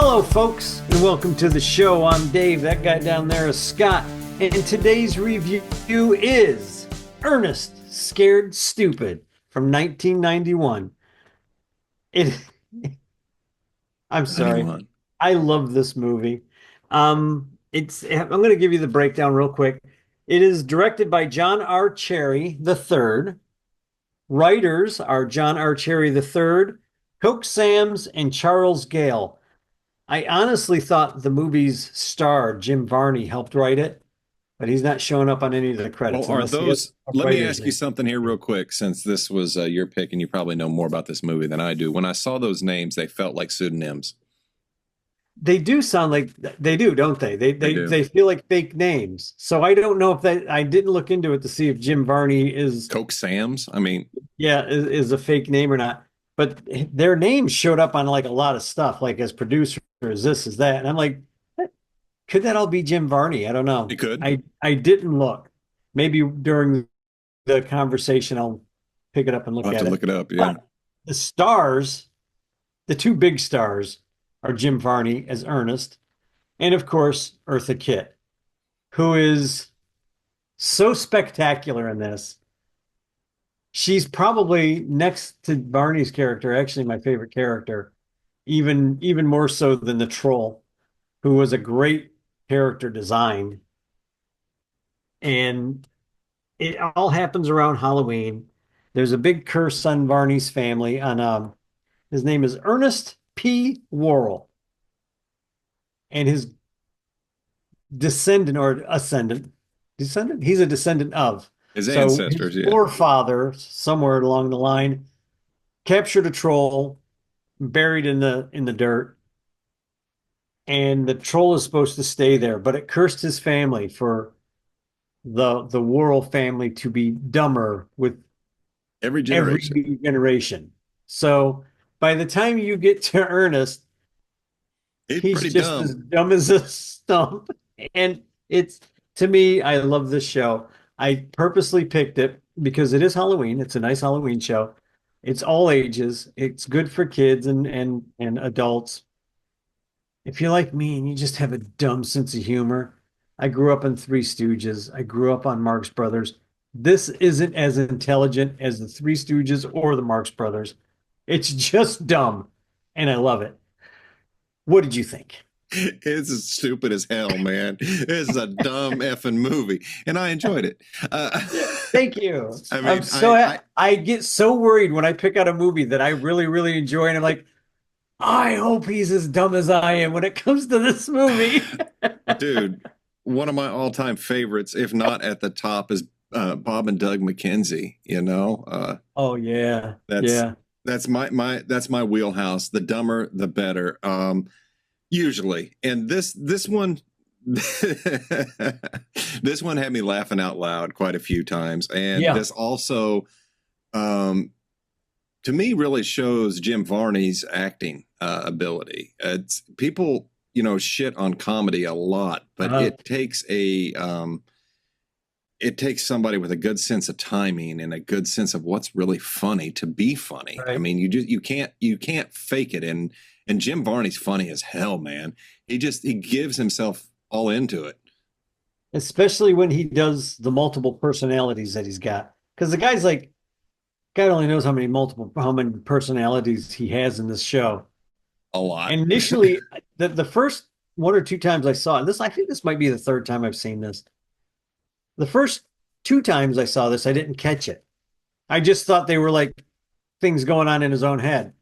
Hello, folks, and welcome to the show. I'm Dave. That guy down there is Scott. And today's review is Ernest Scared Stupid from 1991. It, I'm sorry. 91. I love this movie. I'm going to give you the breakdown real quick. It is directed by John R. Cherry III. Writers are John R. Cherry III, Coke Sams, and Charles Gale. I honestly thought the movie's star, Jim Varney, helped write it, but he's not showing up on any of the Well, credits are unless he has those? a Let me writer's ask you name. something here, real quick, since this was your pick, and you probably know more about this movie than I do. When I saw those names, they felt like pseudonyms. They do sound like they do, don't they? They They they do. they feel like fake names. So I don't know if that I didn't look into it to see if Jim Varney is Coke Sam's. I mean, is a fake name or not. But their names showed up on like a lot of stuff, like as producer, as this, as that. And I'm like, could that all be Jim Varney? I don't know. it could. I didn't look. Maybe during the conversation I'll pick it up and I'll look have to at it. look it up. Yeah. But the stars, the two big stars, are Jim Varney as Ernest, and of course Eartha Kitt, who is so spectacular in this. She's probably next to Barney's character, actually my favorite character, even more so than the troll, who was a great character design. And it all happens around Halloween. There's a big curse on Barney's family. On his name is Ernest P. Worrell, and his descendant or ascendant, he's a descendant of. His So his ancestors. Yeah. forefather, somewhere along the line, captured a troll, buried in the dirt, and the troll is supposed to stay there, but it cursed his family for the Worrell family to be dumber with Every every generation. new generation. So by the time you get to Ernest, It's he's pretty just as dumb. dumb as a stump. And it's to me, I love this show. I purposely picked it because it is Halloween. It's a nice Halloween show. It's all ages. It's good for kids and adults. If you're like me and you just have a dumb sense of humor, I grew up on Three Stooges. I grew up on Marx Brothers. This isn't as intelligent as the Three Stooges or the Marx Brothers. It's just dumb, and I love it. What did you think? It's as stupid as hell, man. It's a dumb effing movie, and I enjoyed it. Thank you. I I'm mean, so I get so worried when I pick out a movie that I really, really enjoy, and I'm like, I hope he's as dumb as I am when it comes to this movie. dude, one of my all-time favorites, if not at the top, is Bob and Doug McKenzie. Oh yeah, That's yeah. that's my wheelhouse. The dumber, the better. Usually, and this one, this one had me laughing out loud quite a few times, and Yeah. this also, to me, really shows Jim Varney's acting ability. It's people, shit on comedy a lot, but Uh-huh. it takes somebody with a good sense of timing and a good sense of what's really funny to be funny. I Right. mean, you can't fake it. And Jim Varney's funny as hell, man. He gives himself all into it. Especially when he does the multiple personalities that he's got. Because the guy's like, God only knows how many personalities he has in this show. A lot. And initially, the first one or two times I saw it, I think this might be the third time I've seen this. The first two times I saw this, I didn't catch it. I just thought they were like things going on in his own head.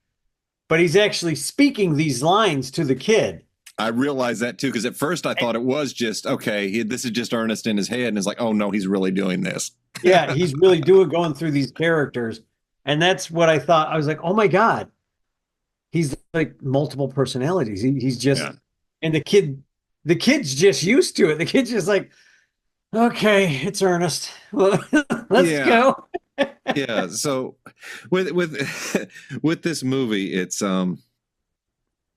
But he's actually speaking these lines to the kid. I realized that too, because at first I thought it was just okay. This is just Ernest in his head, and it's like, oh no, he's really doing this. Yeah, he's really going through these characters. And that's what I thought. I was like, oh my God, he's like multiple personalities. He's just, Yeah. and the kid's just used to it. The kid's just like, okay, it's Ernest. Well, let's Yeah. go. Yeah. So with with this movie, it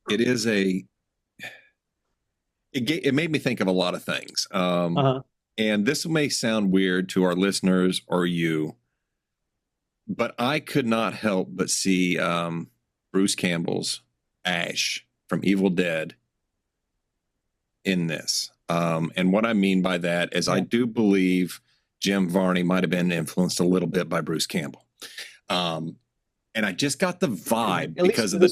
is it made me think of a lot of things. Uh-huh. And this may sound weird to our listeners or you, but I could not help but see Bruce Campbell's Ash from Evil Dead in this. And what I mean by that is I do believe Jim Varney might have been influenced a little bit by Bruce Campbell. And I just got the vibe because of the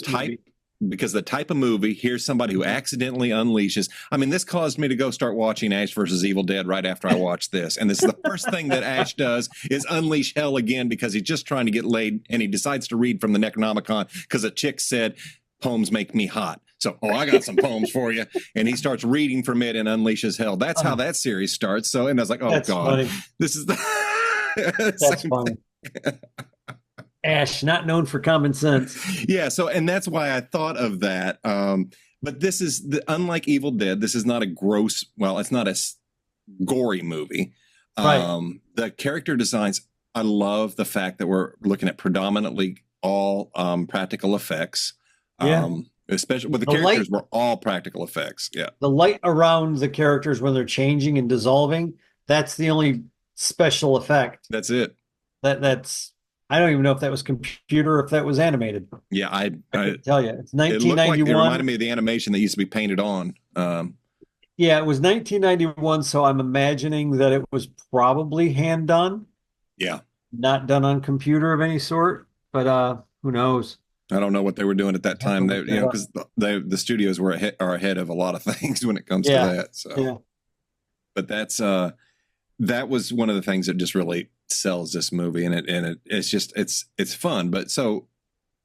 type of movie. Here's somebody who accidentally unleashes. I mean, this caused me to go start watching Ash versus Evil Dead right after I watched this. And this is the first thing that Ash does is unleash hell again because he's just trying to get laid. And he decides to read from the Necronomicon because a chick said, poems make me hot. So, I got some poems for you. And he starts reading from it and unleashes hell. That's how that series starts. So, and I was like, oh, that's God, funny. This is the. That's funny. Ash, not known for common sense. Yeah. So, and that's why I thought of that. But this is unlike Evil Dead. This is not a gross, well, it's not a gory movie. Right. The character designs, I love the fact that we're looking at predominantly all practical effects. Yeah. Especially with the characters were all practical effects. Yeah. The light around the characters when they're changing and dissolving, that's the only special effect. That's it. That's I don't even know if that was computer or if that was animated. Yeah, I can tell you. It's 1991. It looked like it reminded me of the animation that used to be painted on. Yeah, it was 1991, so I'm imagining that it was probably hand done. Yeah. Not done on computer of any sort, but who knows? I don't know what they were doing at that time. They, because the studios are ahead of a lot of things when it comes to that. So, but that was one of the things that just really sells this movie, and it's just it's fun. But so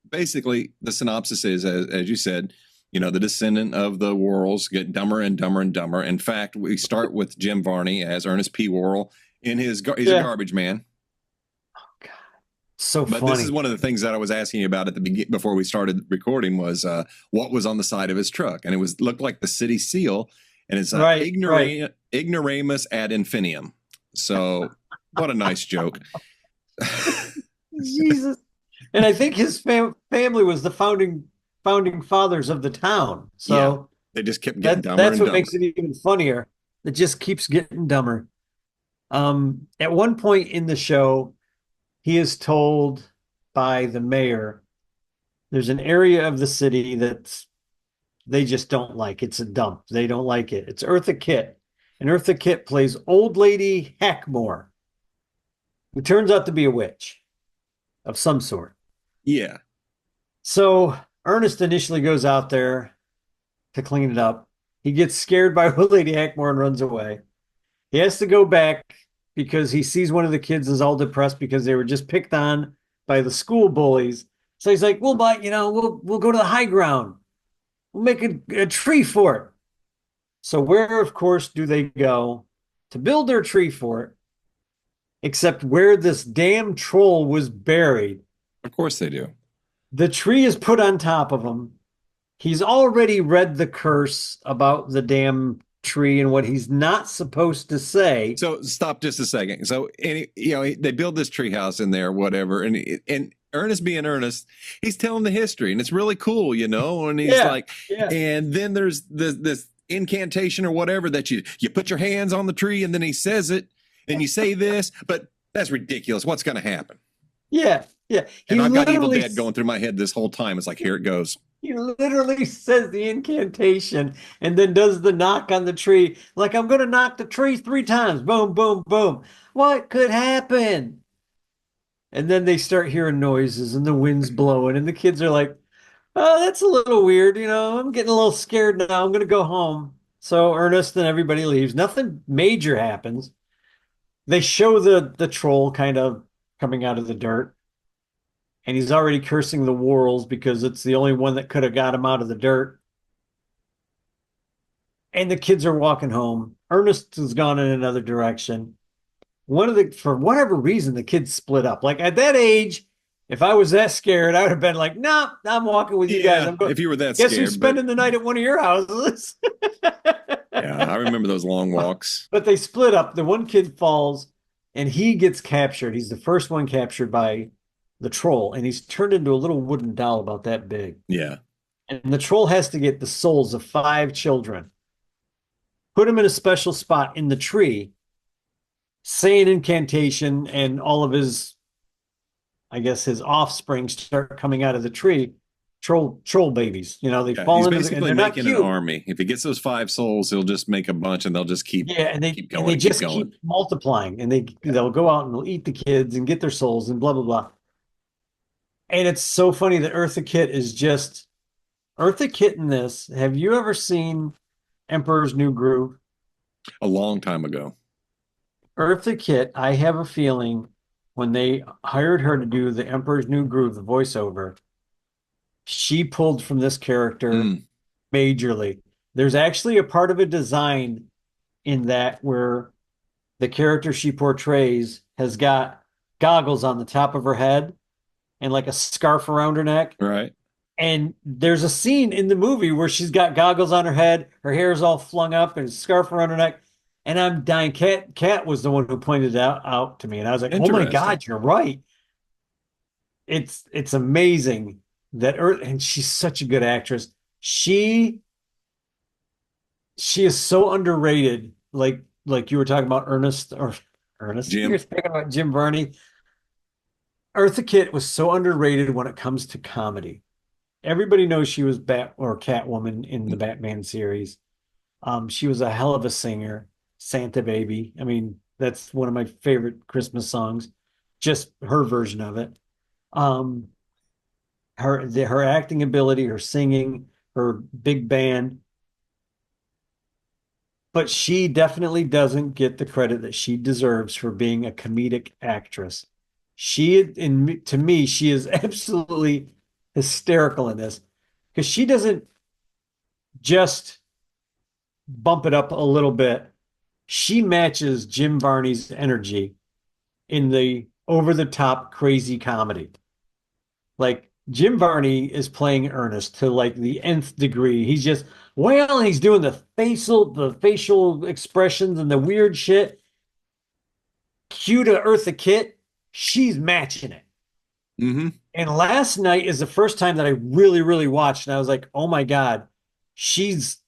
basically, the synopsis is, as you said, the descendant of the Worrells get dumber and dumber and dumber. In fact, we start with Jim Varney as Ernest P. Worrell in he's a garbage man. So but funny. This is one of the things that I was asking you about at the beginning before we started recording was what was on the side of his truck, and it looked like the city seal, and it's ignoramus ad infinitum. So what a nice joke. Jesus. And I think his family was the founding fathers of the town. So they just kept getting dumber. That's what makes it even funnier. It just keeps getting dumber. At one point in the show, he is told by the mayor, there's an area of the city that they just don't like. It's a dump. They don't like it. It's Eartha Kitt. And Eartha Kitt plays Old Lady Hackmore, who turns out to be a witch of some sort. Yeah. So Ernest initially goes out there to clean it up. He gets scared by Old Lady Hackmore and runs away. He has to go back because he sees one of the kids is all depressed because they were just picked on by the school bullies. So he's like, we'll go to the high ground. We'll make a tree fort. So where, of course, do they go to build their tree fort? Except where this damn troll was buried. Of course they do. The tree is put on top of him. He's already read the curse about the damn tree and what he's not supposed to say. So stop just a second. So they build this tree house in there, whatever, and Ernest being Ernest, he's telling the history, and it's really cool, and he's and then there's this incantation or whatever that you put your hands on the tree, and then he says it, and you say this, but that's ridiculous. What's going to happen? Yeah. And I've got Evil Dead going through my head this whole time. It's like, here it goes. He literally says the incantation and then does the knock on the tree. Like, I'm going to knock the tree 3 times. Boom, boom, boom. What could happen? And then they start hearing noises and the wind's blowing. And the kids are like, oh, that's a little weird. I'm getting a little scared now. I'm going to go home. So Ernest and everybody leaves. Nothing major happens. They show the troll kind of coming out of the dirt. And he's already cursing the Worrells because it's the only one that could have got him out of the dirt. And the kids are walking home. Ernest has gone in another direction. For whatever reason, the kids split up. Like at that age, if I was that scared, I would have been like, "No, I'm walking with you guys." If you were that scared, guess who's spending the night at one of your houses? Yeah, I remember those long walks. But they split up. The one kid falls, and he gets captured. He's the first one captured by the troll, and he's turned into a little wooden doll about that big. Yeah. And the troll has to get the souls of 5 children, put them in a special spot in the tree, say an incantation, and all of his offspring start coming out of the tree. troll babies. You know, they Yeah, fall he's into the, and basically they're not making an cute. army. If he gets those 5 souls, he'll just make a bunch, and they'll just Yeah, keep and going they and keep just going. keep multiplying, and Yeah. they'll go out and they'll eat the kids and get their souls and blah blah blah. And it's so funny that Eartha Kitt is just Eartha Kitt in this. Have you ever seen Emperor's New Groove? A long time ago. Eartha Kitt, I have a feeling when they hired her to do the Emperor's New Groove, the voiceover, she pulled from this character Mm, majorly. There's actually a part of a design in that where the character she portrays has got goggles on the top of her head and like a scarf around her neck. right. And there's a scene in the movie where she's got goggles on her head, her hair is all flung up, and a scarf around her neck. And I'm dying. Cat was the one who pointed it out to me, and I was like, "Oh my Interesting. God, you're right." It's amazing that Earth, and she's such a good actress. She she is so underrated. Like you were talking about Ernest. You're Jim. talking about Jim Varney. Eartha Kitt was so underrated when it comes to comedy. Everybody knows she was Bat or Catwoman in the Batman series. She was a hell of a singer, Santa Baby. I mean, that's one of my favorite Christmas songs. Just her version of it. Um, her acting ability, her singing, her big band, but she definitely doesn't get the credit that she deserves for being a comedic actress. To me, she is absolutely hysterical in this because she doesn't just bump it up a little bit. She matches Jim Varney's energy in the over the top crazy comedy. Like Jim Varney is playing Ernest to like the nth degree. He's just well, and he's doing the facial expressions and the weird shit. Cue to Eartha Kitt, she's matching it. Mm-hmm. And last night is the first time that I really, really watched, and I was like, oh my God, she's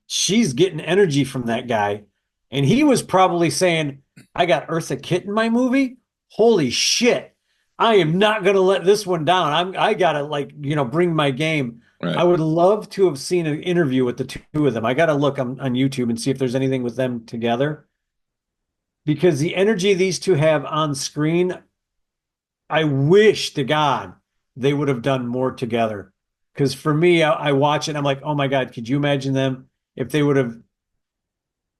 she's getting energy from that guy. And he was probably saying, I got Eartha Kitt in my movie. Holy shit. I am not going to let this one down. I got to like, bring my game. I Right. would love to have seen an interview with the two of them. I got to look on YouTube and see if there's anything with them together because the energy these two have on screen, I wish to God they would have done more together. Because for me, I watch it and I'm like, oh my God, could you imagine them if they would have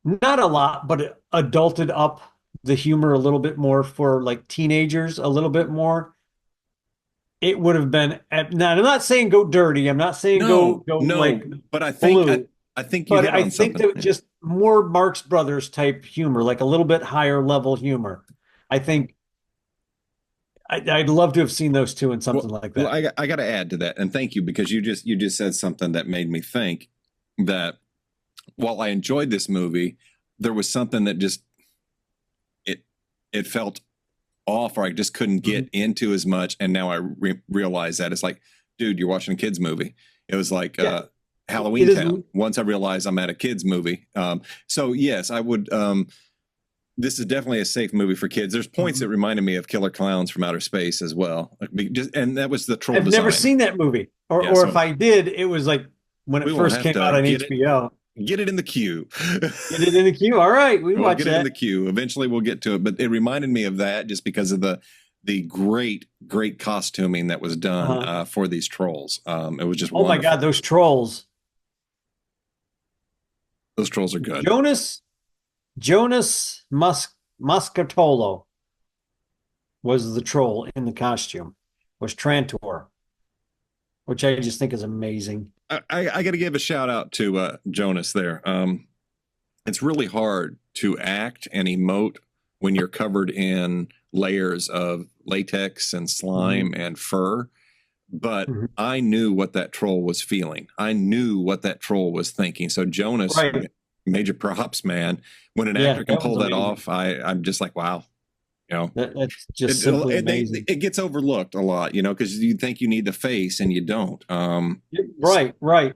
not a lot, but adulted up the humor a little bit more for like teenagers, a little bit more. It would have been. Now, I'm not saying go dirty. I'm not saying No, go like no, but blue, I think you but hit I on think something. that Yeah. just more Marx Brothers type humor, like a little bit higher level humor. I think I'd love to have seen those two in something like Well, that. I got to add to that, and thank you because you just said something that made me think that while I enjoyed this movie, there was something that just it it felt off, or I just couldn't Mhm. get into as much. And now I realize that it's like, dude, you're watching a kids movie. It was like Yeah, Halloween it is. Town. Once I realized I'm at a kids movie, so yes, I would. This is definitely a safe movie for kids. There's points that Mhm. reminded me of Killer Clowns from Outer Space as well. Like, and that was the troll I've never design. seen that movie, Yeah, or if so I did, it was like when it we will first have came to out on HBO. get it in the queue. Get it in the queue. All right, we We'll watch get it in that. the queue. Eventually, we'll get to it. But it reminded me of that just because of the great costuming that was done Uh-huh. for these trolls. It was just Oh my wonderful. God, those trolls. Those trolls are good. Jonas Muscatolo was the troll in the costume. Was Trantor, which I just think is amazing. I got to give a shout out to Jonas there. It's really hard to act and emote when you're covered in layers of latex and Mhm. slime and fur. But Mhm. I knew what that troll was feeling. I knew what that troll was thinking. So Jonas, Right. major props, man. When an Yeah, actor can that was pull that amazing. off, I'm just like, wow. You know, That's just simply amazing. it gets overlooked a lot, you know, because you think you need the face and you don't. Right, right.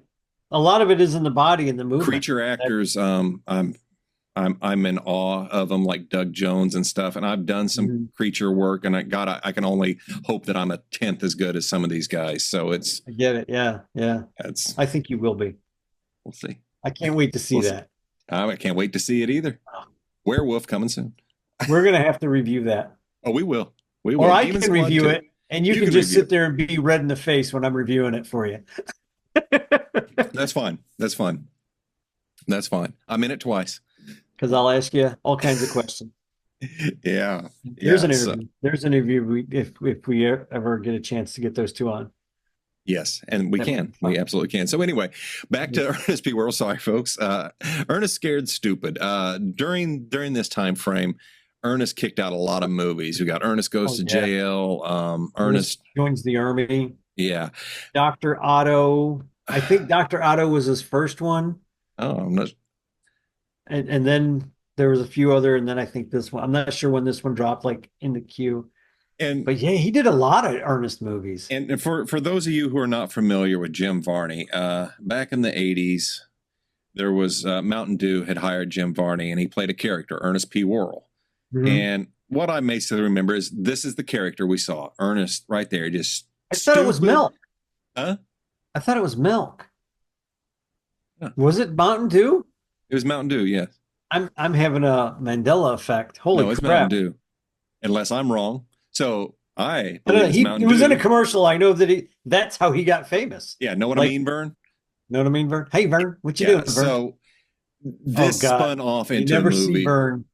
A lot of it is in the body and the movement. Creature That, actors, I'm in awe of them, like Doug Jones and stuff. And I've done some Mhm. creature work, and I can only hope that I'm a tenth as good as some of these guys. So I get it. Yeah, yeah. it's I think you will be. we'll see. I can't wait to see We'll see. that. I can't wait to see it either. Werewolf coming soon. We're gonna have to review that. Oh, we will. We Or will. I Demon can Squad review 2. it and you You can can just review sit it. there and be red in the face when I'm reviewing it for you. That's fine. That's fine. That's fine. I'm in it twice. Because I'll ask you all kinds of questions. Yeah. There's Yeah. an So interview. There's an interview if we ever get a chance to get those two on. yes, and we That would can. be We fun. absolutely can. So anyway, back to Ernest P. Worrell. Sorry, folks. Ernest Scared Stupid. During this time frame, Ernest kicked out a lot of movies. We got Ernest Goes Oh to yeah. Jail. Ernest Ernest. joins the army. Yeah. Dr. Otto. I think Dr. Otto was his first one. Oh, I'm not. And then there was a few other, and then I think this one. I'm not sure when this one dropped like in the queue. And But yeah, he did a lot of Ernest movies. and for those of you who are not familiar with Jim Varney, back in the '80s, there was Mountain Dew had hired Jim Varney, and he played a character, Ernest P. Worrell. Mhm. And what I may still remember is this is the character we saw, Ernest, right there, just I thought it was stupid. milk. Huh? I thought it was milk. Yeah. Was it Mountain Dew? It was Mountain Dew, yes. I'm having a Mandela effect. Holy No, it's Mountain crap. Dew, unless I'm wrong. So I But believe it's he Mountain was in a Dew. commercial. I know that that's how he got famous. Yeah, know what I Like, mean, Vern? know what I mean, Vern? Hey, Vern, what you Yeah. doing, Vern? So Oh this God, spun off you into a never see movie. Vern.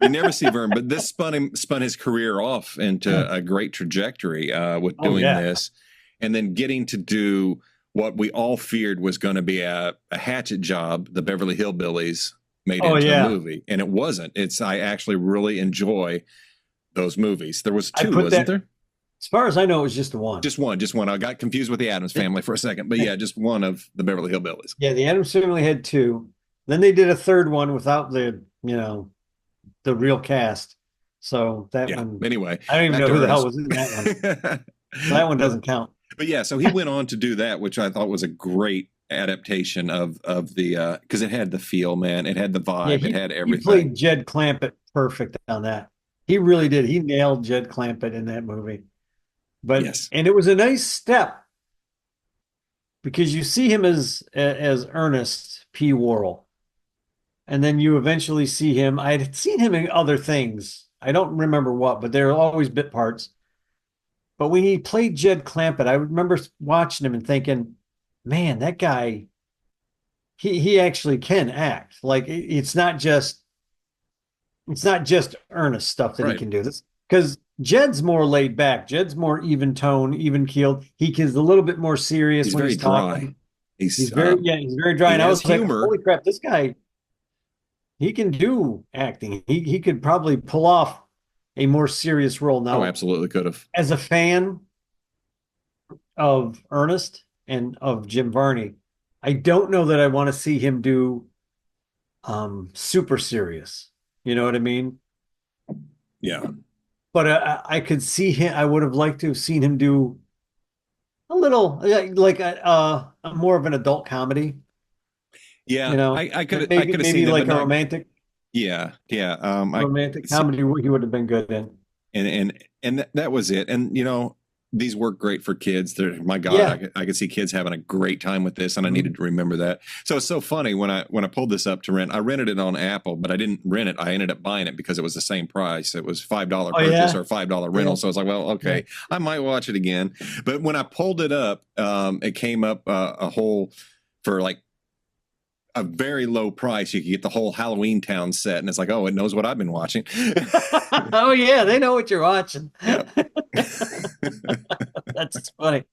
You never see Vern, but this spun his career off into a great trajectory with Oh doing yeah. this, and then getting to do what we all feared was going to be a hatchet job, the Beverly Hillbillies made Oh into a yeah. movie, and it wasn't. It's I actually really enjoy those movies. There was I two, put wasn't that. there? As far as I know, it was just the one. Just one. I got confused with the Adams Family for a second, but yeah, just one of the Beverly Hillbillies. Yeah, the Addams Family had two. Then they did a third one without the real cast. So that Yeah. one, Anyway, I don't even back know to who the hell Ernest. was in that one. So that one doesn't count. But yeah, so he went on to do that, which I thought was a great adaptation of the because it had the feel, man, it had the Yeah, vibe, it had he everything. played Jed Clampett perfect on that. He really did. He nailed Jed Clampett in that movie. Yes, And it was a nice step because you see him as Ernest P. Worrell, and then you eventually see him. I had seen him in other things. I don't remember what, but they're always bit parts. But when he played Jed Clampett, I remember watching him and thinking, man, that guy, he actually can act. Like it's not just Ernest stuff that he right. can do this because Jed's more laid back. Jed's more even tone, even keeled. He is a little bit more serious He's when very he's dry. talking. He's He's very dry. he And I has was like, humor. holy crap, this guy, he can do acting. He could probably pull off a more serious role. Oh, Now, absolutely could have. as a fan of Ernest and of Jim Varney, I don't know that I want to see him do super serious. You know what I mean? Yeah, But I could see him. I would have liked to have seen him do a little like a more of an adult comedy. yeah. You know, I could have seen maybe that, like but a not. Yeah, yeah. romantic comedy he would have been good in. And that was it. And these work great for kids. My God, Yeah. I could see kids having a great time with this, and I Mhm. needed to remember that. So it's so funny when I pulled this up to rent. I rented it on Apple, but I didn't rent it. I ended up buying it because it was the same price. It was $5 Oh purchase yeah, or $5 rental. yeah. So I was like, well, okay, I might watch it again. But when I pulled it up, it came up a whole for like a very low price. You could get the whole Halloween Town set, and it's like, oh, it knows what I've been watching. Oh yeah, they know what you're watching. Yeah. That's funny.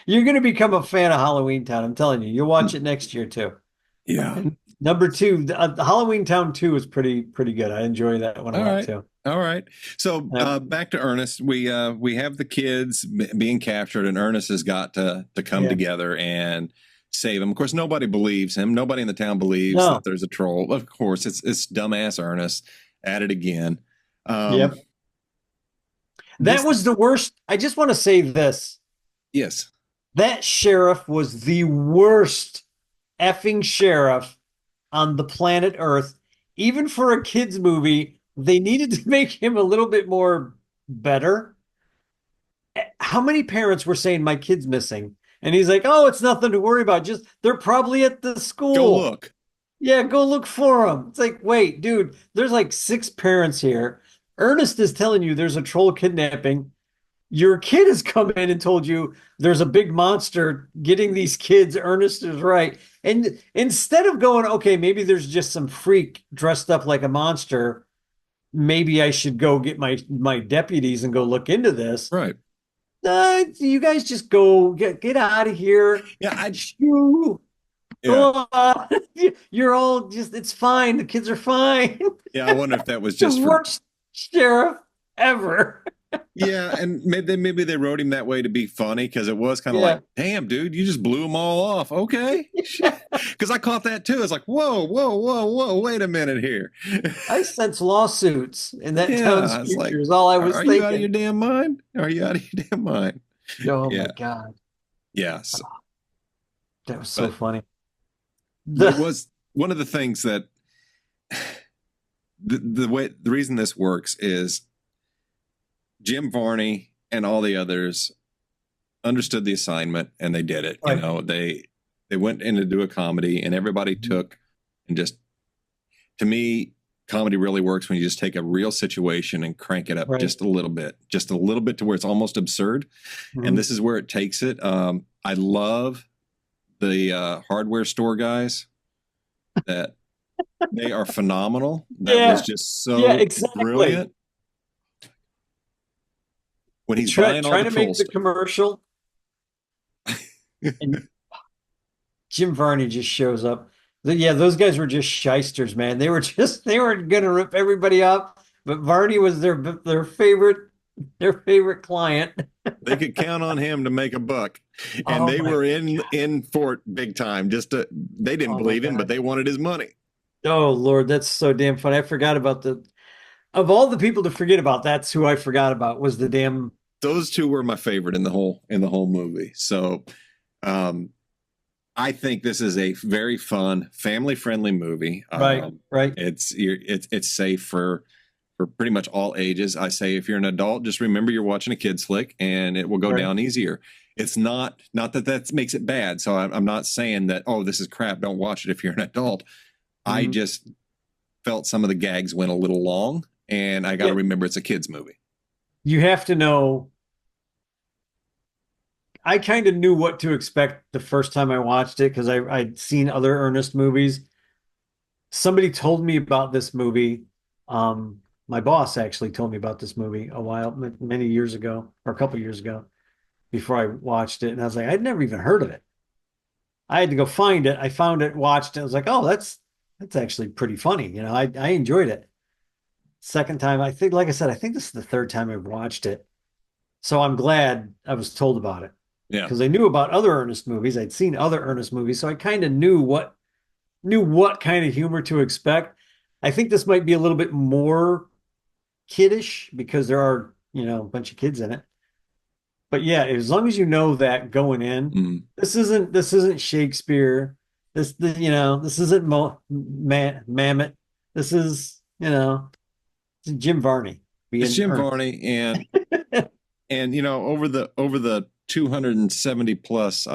You're going to become a fan of Halloween Town. I'm telling you. You'll watch it next year too. Yeah. And number two, the Halloween Town 2 is pretty good. I enjoy that one a All lot right. too. All right. So back to Ernest. We have the kids being captured, and Ernest has got to come Yeah. together and save him. Of course, nobody believes him. Nobody in the town believes No. that there's a troll. Of course, it's dumbass Ernest at it again. Yep. That was the worst. I just want to say this. Yes. That sheriff was the worst effing sheriff on the planet Earth. Even for a kids movie, they needed to make him a little bit more better. How many parents were saying my kid's missing? And he's like, "Oh, it's nothing to worry about. Just they're probably at the Go school. look. Yeah, go look for them." It's like, wait, dude, there's like six parents here. Ernest is telling you there's a troll kidnapping. Your kid has come in and told you there's a big monster getting these kids. Ernest is right. And instead of going, okay, maybe there's just some freak dressed up like a monster. Maybe I should go get my deputies and go look into this. Right. You guys just go get out of here. Yeah. Shoo. Yeah. Go on. You're all just, it's fine. The kids are fine. Yeah. I wonder if that was The just for, worst sheriff ever. yeah. And maybe they wrote him that way to be funny because it was kind of Yeah. like, damn, dude, you just blew them all off. Okay. Because I caught that too. It's like, whoa, whoa, whoa, whoa, wait a minute here. I sense lawsuits in that Yeah. town's I was future like, is all I was are thinking. you out of your damn mind? Are you out of your damn mind? Oh Yeah. my God. Yeah. So, That was so but funny. it was one of the things that the reason this works is Jim Varney and all the others understood the assignment and they did it. Right. You know, they went in to do a comedy and everybody took and just, to me, comedy really works when you just take a real situation and crank it up Right. just a little bit to where it's almost absurd. Mhm. And this is where it takes it. I love the hardware store guys that they are phenomenal. That Yeah. was just so Yeah, exactly. brilliant. When he's buying all trying the to troll make the stuff. commercial, and Jim Varney just shows up. Yeah, those guys were just shysters, man. They were gonna rip everybody off, but Varney was their favorite client. They could count on him to make a buck, and Oh they my were in for it big time. They didn't Oh my believe him, but God. they wanted his money. Oh Lord, that's so damn funny. I forgot about of all the people to forget about, that's who I forgot about was the damn Those two were my favorite in the whole movie. So, I think this is a very fun, family friendly movie. right. It's safe for pretty much all ages. I say if you're an adult, just remember you're watching a kid's flick, and it will go Right. down easier. It's not that makes it bad. So I'm not saying that, oh, this is crap, don't watch it if you're an adult. I Mhm. just felt some of the gags went a little long, and I got to Yeah. remember it's a kid's movie. You have to know. I kind of knew what to expect the first time I watched it because I'd seen other Ernest movies. Somebody told me about this movie. My boss actually told me about this movie many years ago, or a couple years ago, before I watched it, and I was like, I'd never even heard of it. I had to go find it. I found it, watched it. I was like, oh, that's actually pretty funny. I enjoyed it. Second time, I think, like I said, I think this is the third time I've watched it. So I'm glad I was told about it Yeah. because I knew about other Ernest movies. I'd seen other Ernest movies, so I kind of knew what kind of humor to expect. I think this might be a little bit more kiddish because there are, a bunch of kids in it. But yeah, as long as you know that going in, Mm. this isn't Shakespeare. This isn't Mamet. This is, it's Jim Varney It's being Jim Ernest. Varney, and over the 270 plus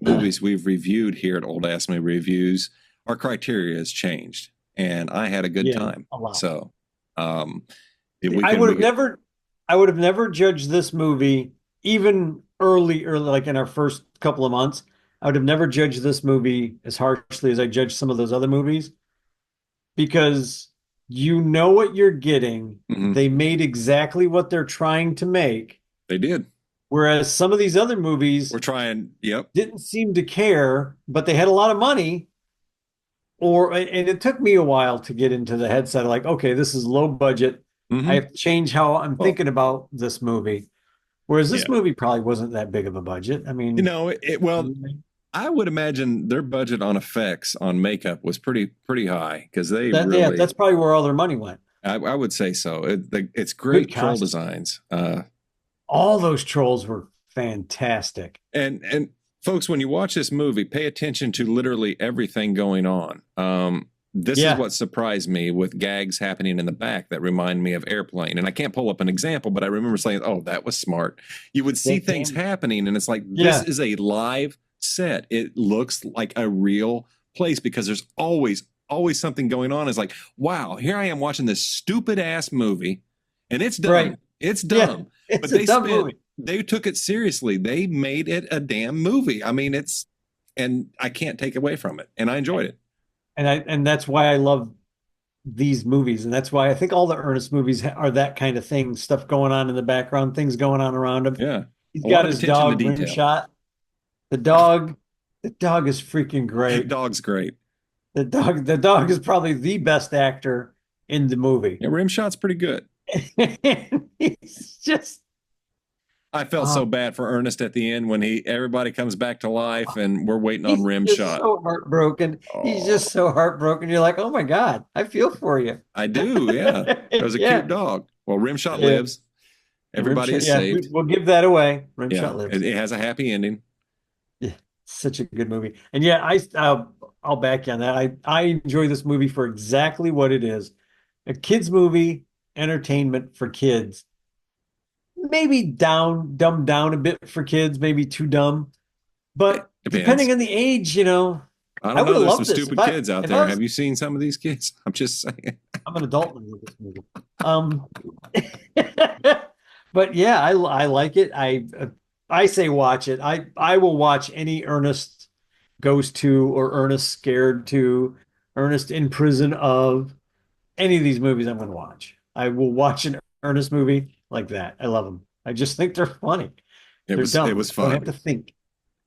movies we've reviewed here at Old Ass Movie Reviews, our criteria has changed, and I had a good Yeah, time. a lot. So, I would have never judged this movie even early, like in our first couple of months. I would have never judged this movie as harshly as I judged some of those other movies because you know what you're getting. Mhm. They made exactly what they're trying to make. They did. Whereas some of these other movies We're trying. Yep. didn't seem to care, but they had a lot of money. And it took me a while to get into the headset, like, okay, this is low budget. Mhm. I have to change how I'm Well, thinking about this movie. Whereas this Yeah. movie probably wasn't that big of a budget. I mean, I would imagine their budget on effects on makeup was pretty high because they really. that's probably where all their money went. I would say so. It's great Good troll costume. designs. All those trolls were fantastic. And Folks, when you watch this movie, pay attention to literally everything going on. This Yeah. is what surprised me with gags happening in the back that remind me of Airplane. And I can't pull up an example, but I remember saying, oh, that was smart. You would see things happening, and it's like, this is a live set. It looks like a real place because there's always something going on. It's like, wow, here I am watching this stupid ass movie, and it's dumb. Right. It's dumb. Yeah, but it's a dumb movie. They took it seriously. They made it a damn movie. I mean, and I can't take away from it. And I enjoyed it. And that's why I love these movies. And that's why I think all the Ernest movies are that kind of thing, stuff going on in the background, things going on around him. Yeah. He's got his dog rim shot. The dog is freaking great. The dog's great. The dog is probably the best actor in the movie. Yeah, Rimshot's pretty good. He's just, I felt so bad for Ernest at the end when everybody comes back to life and we're waiting on Rimshot. So heartbroken. He's just so heartbroken. You're like, oh my God, I feel for you. I do, yeah. It was a cute dog. Well, Rimshot lives. Everybody is saved. We'll give that away. Rimshot lives. It has a happy ending. Yeah, such a good movie. And yeah, I'll back you on that. I enjoy this movie for exactly what it is. A kids movie, entertainment for kids. Maybe dumbed down a bit for kids, maybe too dumb. But depending on the age, I don't know. There's some stupid kids out there. Have you seen some of these kids? I'm just saying. I'm an adult when I look at this movie. But yeah, I like it. I say watch it. I will watch any Ernest Goes To or Ernest Scared To, Ernest in Prison Of, any of these movies I'm going to watch. I will watch an Ernest movie like that. I love them. I just think they're funny. It was fun. I have to think.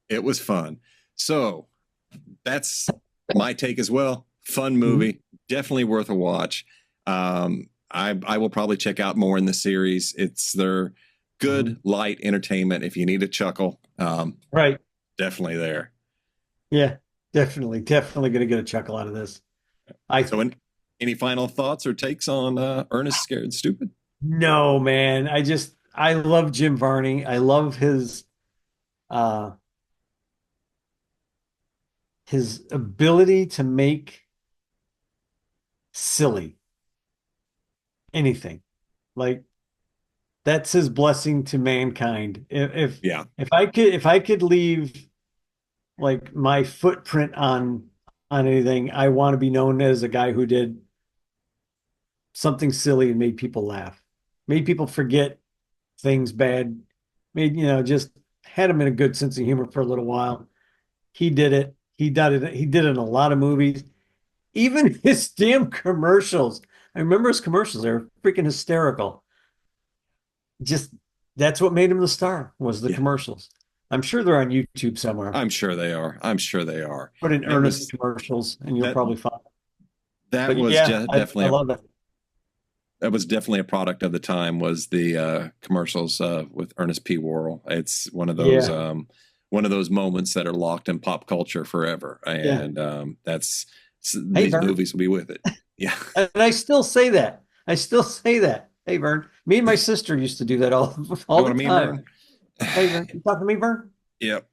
It was fun. So that's my take as well. Fun movie. Definitely worth a watch. I will probably check out more in the series. It's their good, light entertainment. If you need a chuckle, right. Definitely there. Yeah, definitely going to get a chuckle out of this. Any final thoughts or takes on Ernest Scared Stupid? No, man. I love Jim Varney. I love his ability to make silly anything. Like, that's his blessing to mankind. If I could leave like my footprint on anything, I want to be known as a guy who did something silly and made people laugh, made people forget things bad, just had them in a good sense of humor for a little while. He did it. He did it in a lot of movies. Even his damn commercials. I remember his commercials. They were freaking hysterical. Just, that's what made him the star, was the commercials. I'm sure they're on YouTube somewhere. I'm sure they are. Put in Ernest commercials and you'll probably find it. That was definitely, I love that. That was definitely a product of the time, was the commercials with Ernest P. Worrell. It's one of those moments that are locked in pop culture forever. And these movies will be with it. Yeah. And I still say that. Hey, Vern. Me and my sister used to do that all the time. Hey, Vern, you talking to me, Vern? Yep.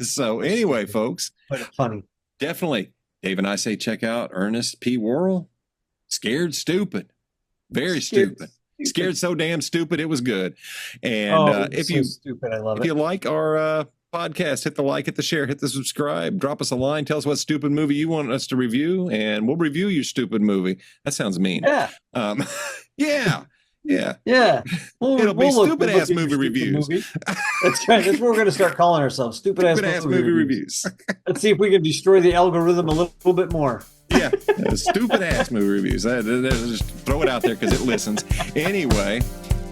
So anyway, folks. But it's funny. Definitely. Dave and I say check out Ernest P. Worrell. Scared Stupid. Very stupid. Scared so damn stupid it was good. And if you like our podcast, hit the like, hit the share, hit the subscribe, drop us a line, tell us what stupid movie you want us to review, and we'll review your stupid movie. That sounds mean. Yeah. Yeah. It'll be stupid ass movie reviews. That's right. That's what we're going to start calling ourselves. Stupid ass movie reviews. Let's see if we can destroy the algorithm a little bit more. Yeah, stupid ass movie reviews. Just throw it out there because it listens. Anyway,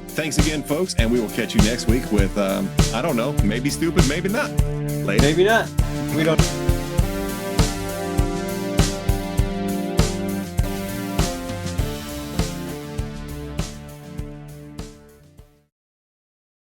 thanks again, folks, and we will catch you next week with I don't know, maybe stupid, maybe not. Later. Maybe not. We don't.